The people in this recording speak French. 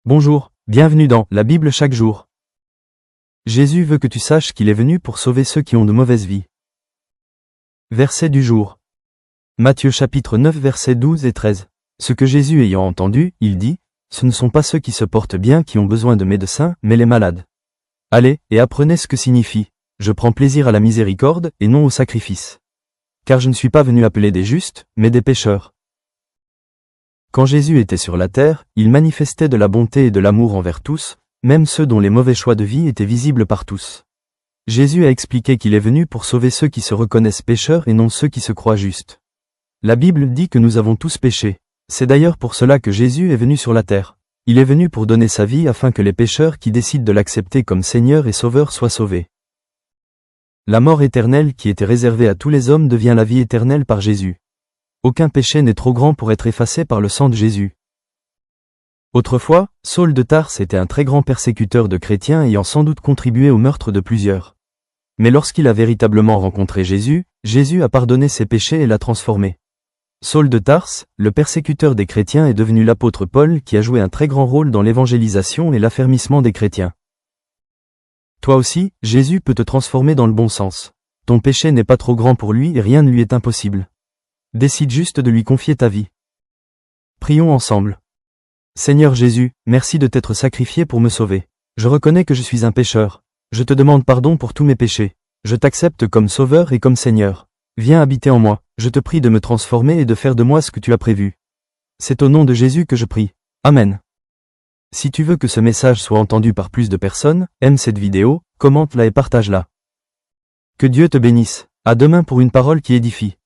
Bonjour, bienvenue dans la Bible chaque jour. Jésus veut que tu saches qu'il est venu pour sauver ceux qui ont de mauvaises vies. Verset du jour. Matthieu chapitre 9 versets 12 et 13. Ce que Jésus ayant entendu, il dit, « Ce ne sont pas ceux qui se portent bien qui ont besoin de médecins, mais les malades. Allez, et apprenez ce que signifie. Je prends plaisir à la miséricorde et non au sacrifice. Car je ne suis pas venu appeler des justes, mais des pécheurs. » Quand Jésus était sur la terre, il manifestait de la bonté et de l'amour envers tous, même ceux dont les mauvais choix de vie étaient visibles par tous. Jésus a expliqué qu'il est venu pour sauver ceux qui se reconnaissent pécheurs et non ceux qui se croient justes. La Bible dit que nous avons tous péché. C'est d'ailleurs pour cela que Jésus est venu sur la terre. Il est venu pour donner sa vie afin que les pécheurs qui décident de l'accepter comme Seigneur et Sauveur soient sauvés. La mort éternelle qui était réservée à tous les hommes devient la vie éternelle par Jésus. Aucun péché n'est trop grand pour être effacé par le sang de Jésus. Autrefois, Saul de Tarse était un très grand persécuteur de chrétiens ayant sans doute contribué au meurtre de plusieurs. Mais lorsqu'il a véritablement rencontré Jésus, Jésus a pardonné ses péchés et l'a transformé. Saul de Tarse, le persécuteur des chrétiens, est devenu l'apôtre Paul qui a joué un très grand rôle dans l'évangélisation et l'affermissement des chrétiens. Toi aussi, Jésus peut te transformer dans le bon sens. Ton péché n'est pas trop grand pour lui et rien ne lui est impossible. Décide juste de lui confier ta vie. Prions ensemble. Seigneur Jésus, merci de t'être sacrifié pour me sauver. Je reconnais que je suis un pécheur. Je te demande pardon pour tous mes péchés. Je t'accepte comme Sauveur et comme Seigneur. Viens habiter en moi, je te prie de me transformer et de faire de moi ce que tu as prévu. C'est au nom de Jésus que je prie. Amen. Si tu veux que ce message soit entendu par plus de personnes, aime cette vidéo, commente-la et partage-la. Que Dieu te bénisse. À demain pour une parole qui édifie.